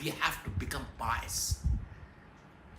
You have to become pious।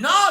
9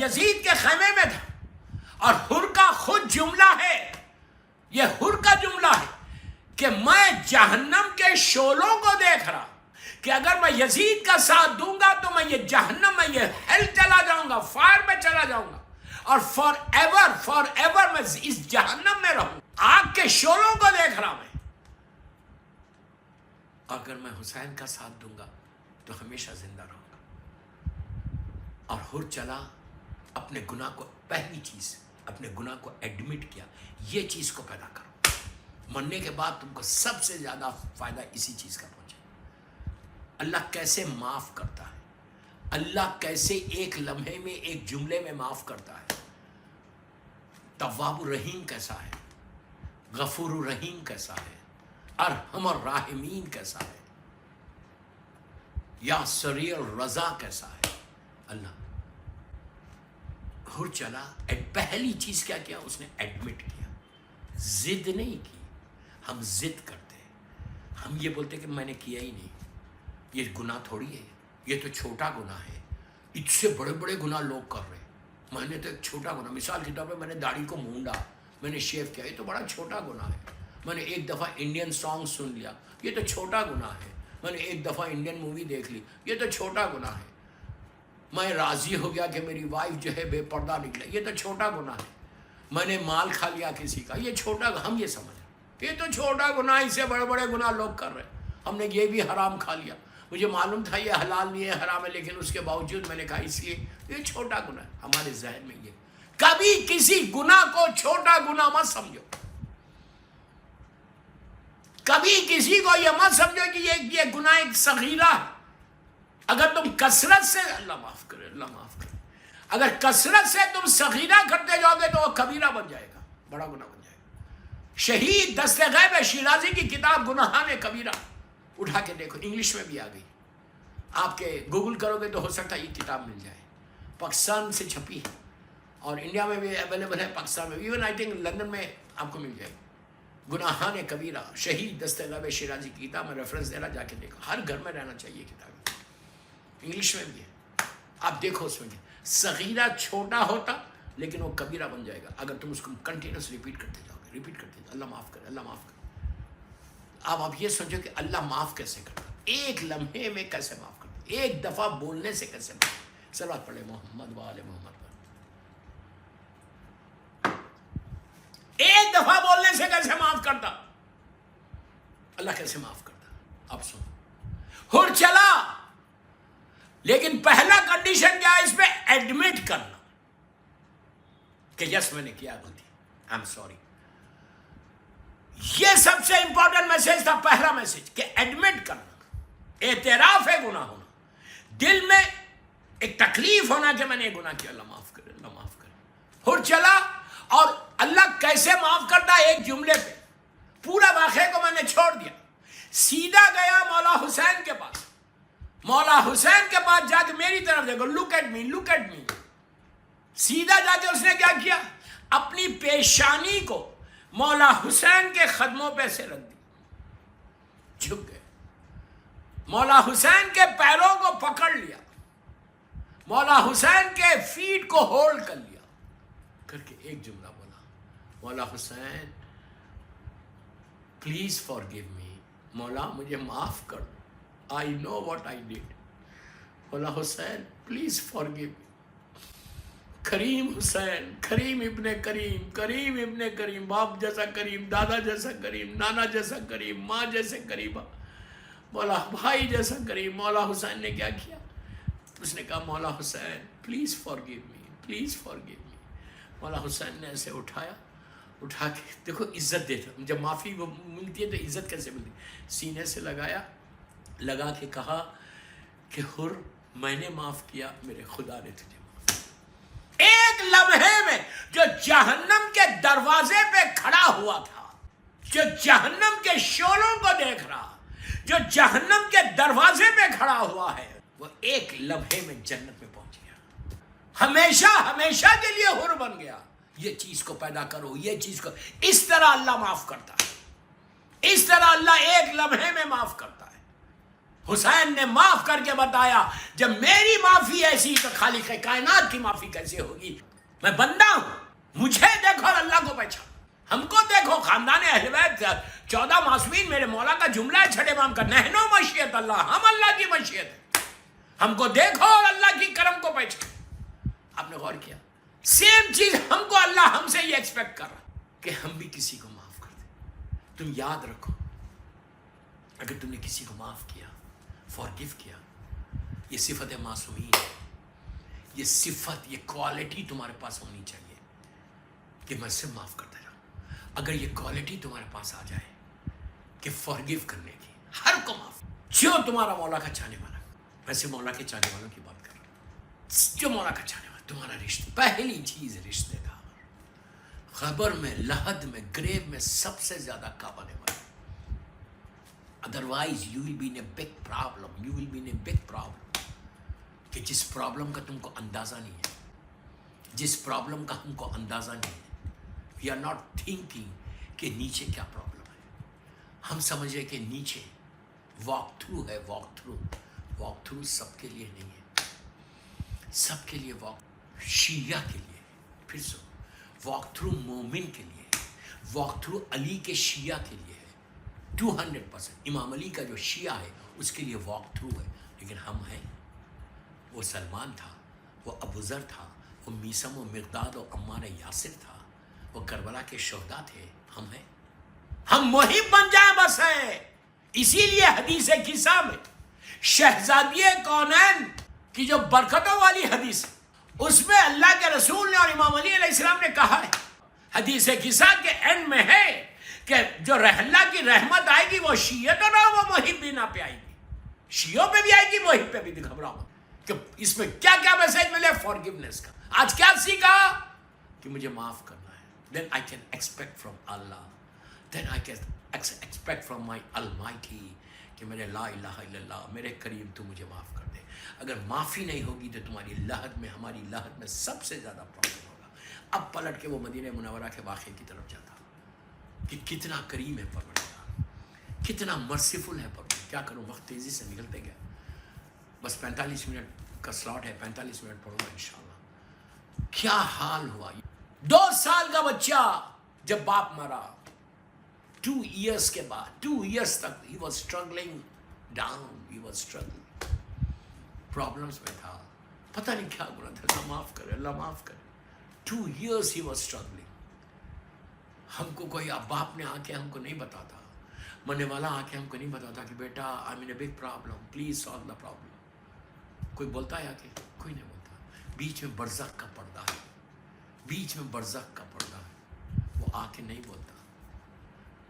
یزید کے خیمے میں تھا، اور حر کا خود جملہ ہے، یہ حر کا جملہ ہے کہ میں جہنم کے شعلوں کو دیکھ رہا کہ اگر میں یزید کا ساتھ دوں گا تو میں یہ جہنم میں، یہ ہیل چلا جاؤں گا، فائر میں چلا جاؤں گا، اور فار ایور میں اس جہنم میں رہوں، آگ کے شعلوں کو دیکھ رہا میں۔ اگر میں حسین کا ساتھ دوں گا تو ہمیشہ زندہ رہوں گا۔ اور حر چلا اپنے گناہ کو، پہلی چیز اپنے گناہ کو ایڈمٹ کیا، یہ چیز کو پیدا کرو، مرنے کے بعد تم کو سب سے زیادہ فائدہ اسی چیز کا پہنچے۔ اللہ کیسے معاف کرتا ہے، اللہ کیسے ایک لمحے میں، ایک جملے میں معاف کرتا ہے۔ تواب الرحیم کیسا ہے، غفور الرحیم کیسا ہے، ارحم الراحمین کیسا ہے، یا سریع الرضا کیسا ہے اللہ۔ حر چلا، پہلی چیز کیا کیا اس نے؟ ایڈمٹ کیا، ضد نہیں کی۔ ہم ضد کرتے ہیں، ہم یہ بولتے کہ میں نے کیا ہی نہیں، یہ گناہ تھوڑی ہے، یہ تو چھوٹا گناہ ہے، اس سے بڑے بڑے گناہ لوگ کر رہے ہیں، میں نے تو ایک چھوٹا گناہ، مثال کے طور پہ میں نے داڑھی کو مونڈا، میں نے شیو کیا، یہ تو بڑا چھوٹا گناہ ہے، میں نے ایک دفعہ انڈین سانگ سن لیا، یہ تو چھوٹا گناہ ہے، میں نے ایک دفعہ انڈین مووی دیکھ لی، یہ تو چھوٹا گناہ ہے، میں راضی ہو گیا کہ میری وائف جو ہے بے پردہ نکلے، یہ تو چھوٹا گناہ ہے، میں نے مال کھا لیا کسی کا، یہ چھوٹا، ہم یہ سمجھ یہ تو چھوٹا گناہ، اس سے بڑے بڑے گناہ لوگ کر رہے ہیں، ہم نے یہ بھی حرام کھا لیا، مجھے معلوم تھا یہ حلال نہیں ہے، حرام ہے، لیکن اس کے باوجود میں نے کہا اس لیے یہ چھوٹا گناہ ہے۔ ہمارے ذہن میں یہ، کبھی کسی گناہ کو چھوٹا گناہ مت سمجھو، کبھی کسی کو یہ مت سمجھو کہ یہ گناہ ایک صغیرہ ہے۔ اگر تم کثرت سے، اللہ معاف کرے، اللہ معاف کرے، اگر کثرت سے تم صغیرہ کرتے جاؤ گے تو وہ کبیرہ بن جائے گا، بڑا گناہ بن جائے گا۔ شہید دست غیب شیرازی کی کتاب گناہان کبیرہ اٹھا کے دیکھو، انگلش میں بھی آ گئی، آپ کے گوگل کرو گے تو ہو سکتا ہے یہ کتاب مل جائے، پاکستان سے چھپی ہے اور انڈیا میں بھی اویلیبل ہے، پاکستان میں ایون آئی تھنک لندن میں آپ کو مل جائے گی۔ گناہان کبیرہ شہید دست غیب شیرازی کی کتاب، میں ریفرنس دے رہا، جا کے دیکھو، ہر گھر میں رہنا چاہیے کتاب، انگلش میں بھی ہے، آپ دیکھو اس میں صغیرہ چھوٹا ہوتا لیکن وہ کبیرہ بن جائے گا اگر تم اس کو کنٹینیوس ریپیٹ کرتے جاؤ گے، ریپیٹ کرتے جاؤ، اللہ معاف کرے، اللہ معاف کرے۔ اب آپ یہ سمجھو کہ اللہ معاف کیسے کرتا، ایک لمحے میں کیسے معاف کرتا، ایک دفعہ بولنے سے کیسے معاف۔ صلوات پڑھے محمد وآل محمد پر، ایک دفعہ بولنے سے کیسے معاف کرتا، اللہ کیسے معاف کرتا۔ اب سنو، حر چلا، لیکن پہلا کنڈیشن کیا ہے اس میں؟ ایڈمٹ کرنا کہ یس میں نے کیا غلطی، آئی ایم سوری۔ یہ سب سے امپورٹنٹ میسج تھا، پہلا میسج کہ ایڈمٹ کرنا، اعتراف ہے گناہ ہونا، دل میں ایک تکلیف ہونا کہ میں نے یہ گناہ کیا، اللہ معاف کرے، اللہ معاف کرے۔ حر چلا، اور اللہ کیسے معاف کرتا ہے؟ ایک جملے پہ، پورا واقعے کو میں نے چھوڑ دیا، سیدھا گیا مولا حسین کے پاس، مولا حسین کے پاس جا کے میری طرف دیکھو، look at me, look at me, سیدھا جا کے اس نے کیا کیا؟ اپنی پیشانی کو مولا حسین کے قدموں پہ سے رکھ دی، جھک گئے، مولا حسین کے پیروں کو پکڑ لیا، مولا حسین کے فیٹ کو ہولڈ کر لیا، کر کے ایک جملہ بولا، مولا حسین پلیز فارگیو می، مولا مجھے معاف کر دو، I know what I did، مولا حسین پلیز فارگیو می۔ کریم حسین، کریم ابن کریم، کریم ابن کریم، باپ جیسا کریم، دادا جیسا کریم، نانا جیسا کریم، ماں جیسے کریمہ، مولا بھائی جیسا کریم۔ مولا حسین نے کیا کیا؟ اس نے کہا Maula Hussain please forgive me, please forgive me. Maula Hussain نے ایسے اٹھایا، اٹھا کے دیکھو عزت دیتا، جب معافی ملتی ہے تو عزت کیسے ملتی، سینے سے لگایا، لگا کے کہا کہ حر میں نے معاف کیا، میرے خدا نے تجھے معاف کیا۔ ایک لمحے میں جو جہنم کے دروازے پہ کھڑا ہوا تھا، جو جہنم کے شعلوں کو دیکھ رہا، جو جہنم کے دروازے پہ کھڑا ہوا ہے، وہ ایک لمحے میں جنت میں پہنچ گیا، ہمیشہ ہمیشہ کے لیے حر بن گیا۔ یہ چیز کو پیدا کرو، یہ چیز کو، اس طرح اللہ معاف کرتا ہے، اس طرح اللہ ایک لمحے میں معاف کرتا ہے۔ حسین نے معاف کر کے بتایا جب میری معافی ایسی تو خالق کائنات کی معافی کیسے ہوگی؟ میں بندہ ہوں، مجھے دیکھو اور اللہ کو پہچانو، ہم کو دیکھو، خاندان اہل بیت 14 معصومین، میرے مولا کا جملہ ہے چھٹے امام کا، نحنو مشیت اللہ، ہم اللہ کی مشیت ہے، ہم کو دیکھو اور اللہ کی کرم کو پہچانو۔ آپ نے غور کیا؟ سیم چیز ہم کو اللہ ہم سے یہ ایکسپیکٹ کر رہا کہ ہم بھی کسی کو معاف کر دیں۔ تم یاد رکھو، اگر تم نے کسی کو معاف کیا، فارگیو کیا، یہ صفت معصومین ہے، یہ صفت، یہ کوالٹی تمہارے پاس ہونی چاہیے کہ میں سے معاف کرتا جاؤں۔ اگر یہ کوالٹی تمہارے پاس آ جائے کہ فارگیو کرنے کی، ہر کو معاف، جو تمہارا مولا کا چاہنے والا، ویسے مولا کے چاہنے والوں کی بات کر رہا ہوں، جو مولا کا چاہنے والا، تمہارا رشتہ، پہلی چیز رشتے دار، خبر میں، لحد میں، گریب میں سب سے زیادہ قابل والا۔ Otherwise you will be in a big problem, you will be in a big problem, کہ جس پرابلم کا تم کو اندازہ نہیں ہے، جس پرابلم کا ہم کو اندازہ نہیں ہے، وی آر ناٹ تھنکنگ کہ نیچے کیا پرابلم ہے، ہم سمجھے کہ نیچے واک تھرو ہے، واک تھرو سب کے لیے نہیں ہے، سب کے لیے واک شیعہ کے لیے ہے، پھر سو واک تھرو مومن کے لیے ہے، واک تھرو علی کے شیعہ کے لیے ہے، 200%۔ امام علی کا جو شیعہ ہے اس کے لیے واک تھرو ہے، لیکن ہم ہیں، وہ سلمان تھا، وہ ابو ذر تھا، وہ میثم و مقداد و عمار یاسر تھا، وہ کربلا کے شہداء تھے، ہم ہیں، ہم محب بن جائیں بس ہے۔ اسی لیے حدیث قصہ میں شہزادی کونین کی جو برکتوں والی حدیث ہے، اس میں اللہ کے رسول نے اور امام علی علیہ السلام نے کہا ہے، حدیث قصہ کے اینڈ میں ہے کہ جو اللہ کی رحمت آئے گی وہ شیعہ نہ وہ محبین پہ آئے گی، شیعوں پہ بھی آئے گی، محب پہ بھی، گھبراؤ کہ اس میں کیا کیا میسج ملے فارگیونیس کا۔ آج کیا سیکھا کہ مجھے معاف کرنا ہے، then I can expect from Allah, then I can expect from my Almighty کہ میرے لا الہ الا اللہ، میرے کریم تو مجھے معاف کر دے۔ اگر معافی نہیں ہوگی تو تمہاری لحد میں، ہماری لحد میں سب سے زیادہ پرابلم ہوگا۔ اب پلٹ کے وہ مدینہ منورہ کے واقعے کی طرف جاتا کہ کتنا کریم ہے پروردگار، کتنا مرسیفل ہے پروردگار۔ کیا کروں، وقت تیزی سے نکلتے گیا، بس 45 منٹ کا سلاٹ ہے، 45 منٹ پڑھوں گا انشاءاللہ۔ کیا حال ہوا، 2 سال کا بچہ جب باپ مرا، 2 ایئرس کے بعد، 2 ایئرس تک he was struggling down, he was struggling، problems میں تھا، پتہ نہیں کیا گناہ تھا، اللہ معاف کرے، اللہ معاف کرے۔ 2 years he was struggling۔ ہم کو کوئی باپ نے آ کے ہم کو نہیں بتاتا، مرنے والا آ کے ہم کو نہیں بتاتا کہ بیٹا I'm in a big problem, please solve the problem۔ کوئی بولتا ہے آ کے؟ کوئی نہیں بولتا۔ بیچ میں برزخ کا پردہ ہے، بیچ میں برزخ کا پردہ ہے، وہ آ کے نہیں بولتا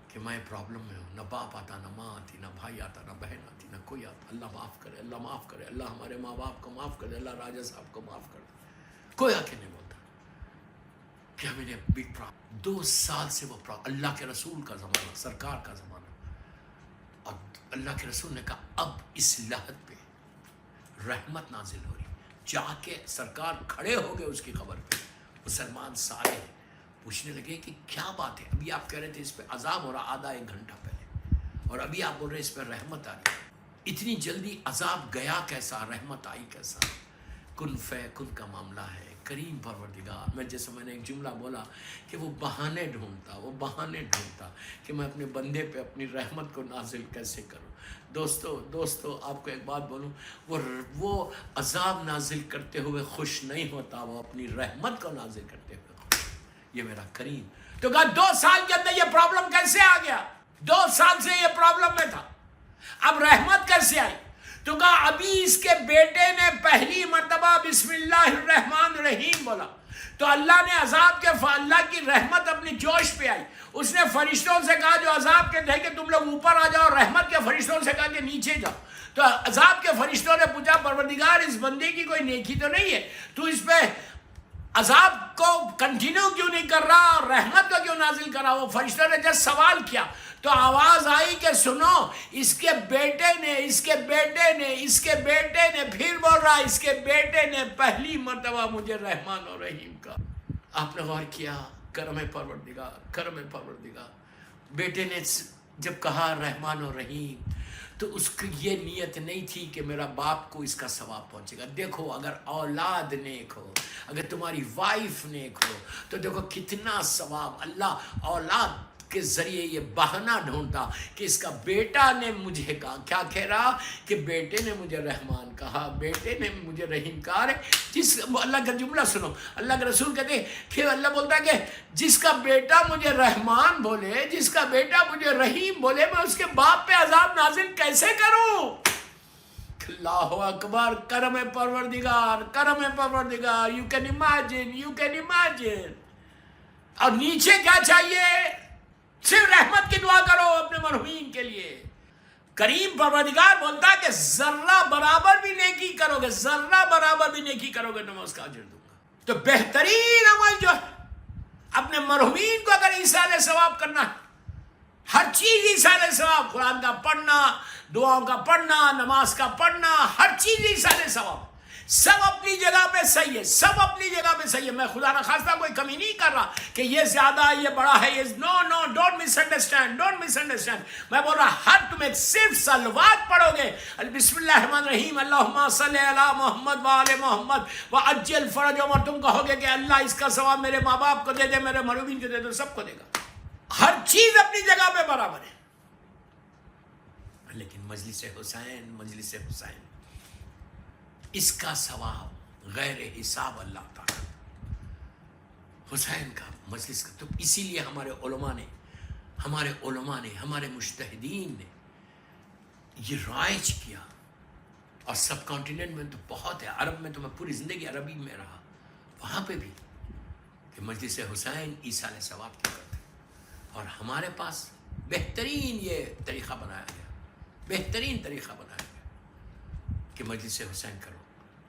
کہ میں پرابلم میں ہوں، نہ باپ آتا، نہ ماں آتی، نہ بھائی آتا، نہ بہن آتی، نہ کوئی آتا۔ اللہ معاف کرے، اللہ معاف کرے، اللہ ہمارے ماں باپ کو معاف کرے، اللہ راجہ صاحب کو معاف کرے، کوئی آ کے نہیں بولتا کہ ہمیں نے بگ پرابلم۔ 2 سال سے وہ پرابلم، اللہ کے رسول کا زمانہ، سرکار کا زمانہ، اور اللہ کے رسول نے کہا اب اس لحد پہ رحمت نازل ہو رہی۔ جا کے سرکار کھڑے ہو گئے اس کی قبر پہ، مسلمان سارے پوچھنے لگے کہ کیا بات ہے، ابھی آپ کہہ رہے تھے اس پہ عذاب ہو رہا آدھا 1 گھنٹہ پہلے، اور ابھی آپ بول رہے اس پہ رحمت آ رہی، اتنی جلدی عذاب گیا کیسا، رحمت آئی کیسا؟ کن فیکن کا معاملہ ہے، کریم پروردگار۔ میں نے ایک جملہ بولا کہ وہ بہانے ڈھونڈتا کہ میں اپنے بندے پہ اپنی رحمت کو نازل کیسے کروں۔ دوستو آپ کو ایک بات بولوں، وہ عذاب نازل کرتے ہوئے خوش نہیں ہوتا، وہ اپنی رحمت کو نازل کرتے ہوئے خوش۔ یہ میرا کریم۔ تو کہا 2 سال کے اندر یہ پرابلم کیسے آ گیا؟ 2 سال سے یہ پرابلم میں تھا، اب رحمت کیسے آئی؟ تو کہا ابھی اس کے بیٹے نے پہلی مرتبہ بسم اللہ الرحمن الرحیم بولا تو اللہ نے عذاب کے اللہ کی رحمت اپنی جوش پہ آئی۔ اس نے فرشتوں سے کہا جو عذاب کے تھے کہ تم لوگ اوپر آ جاؤ، رحمت کے فرشتوں سے کہا کہ نیچے جاؤ۔ تو عذاب کے فرشتوں نے پوچھا پروردگار اس بندے کی کوئی نیکی تو نہیں ہے، تو اس پہ عذاب کو کنٹینیو کیوں نہیں کر رہا اور رحمت کو کیوں نازل کر رہا؟ وہ فرشتوں نے جب سوال کیا تو آواز آئی کہ سنو، اس کے بیٹے نے پھر بول رہا اس کے بیٹے نے پہلی مرتبہ مجھے رحمان اور رحیم کا۔ آپ نے غور کیا؟ کرم پروردگار۔ بیٹے نے جب کہا رحمان اور رحیم تو اس کی یہ نیت نہیں تھی کہ میرا باپ کو اس کا ثواب پہنچے گا. دیکھو اگر اولاد نیک ہو, اگر تمہاری وائف نیک ہو, تو دیکھو کتنا ثواب. اللہ اولاد کے ذریعے یہ بہانہ ڈھونڈتا کہ اس کا بیٹا نے مجھے کہا, کیا کہہ رہا کہ بیٹے نے مجھے رحمان کہا, بیٹے نے مجھے رحیم کہا. جس اللہ کا جملہ سنو, اللہ کے رسول کہتے ہیں کہ اللہ بولتا ہے کہ جس کا بیٹا مجھے رحمان بولے, جس کا بیٹا مجھے رحیم بولے, میں اس کے باپ پہ عذاب نازل کیسے کروں؟ اللہ اکبر. کرم پروردگار, کرم پروردگار. You can imagine, you can imagine. اور نیچے کیا چاہیے؟ صرف رحمت کی دعا کرو اپنے مرحومین کے لیے. کریم پروردگار بولتا ہے کہ ذرہ برابر بھی نیکی کرو گے, ذرہ برابر بھی نیکی کرو گے تو میں اس کا اجر دوں گا. تو بہترین عمل جو ہے اپنے مرحومین کو اگر ایصال ثواب کرنا ہے, ہر چیز ایصال ثواب, قرآن کا پڑھنا, دعاؤں کا پڑھنا, نماز کا پڑھنا, ہر چیز ایصال ثواب. سب اپنی جگہ پہ صحیح ہے, سب اپنی جگہ پہ صحیح ہے. میں خدا نخواستہ کوئی کمی نہیں کر رہا کہ یہ زیادہ ہے, یہ بڑا ہے, یہ no, don't misunderstand, don't misunderstand. میں بول رہا ہر تم ایک صرف صلوات پڑھو گے, بسم اللہ الرحمن الرحیم, اللہم صلی علی محمد وآل محمد وعجل فرجہم, اور تم کہو گے کہ اللہ اس کا ثواب میرے ماں باپ کو دے دے, میرے مرحومین کو دے دے, سب کو دے گا. ہر چیز اپنی جگہ پہ برابر ہے. لیکن مجلس حسین, مجلس حسین, اس کا ثواب غیر حساب اللہ تعالیٰ. حسین کا مجلس کا, تو اسی لیے ہمارے علماء نے, ہمارے مجتہدین نے یہ رائج کیا. اور سب کانٹیننٹ میں تو بہت ہے, عرب میں تو میں پوری زندگی عربی میں رہا, وہاں پہ بھی کہ مجلس حسین ایصال ثواب کیا کرتے. اور ہمارے پاس بہترین یہ طریقہ بنایا گیا, بہترین طریقہ بنایا گیا کہ مجلس حسین کرو.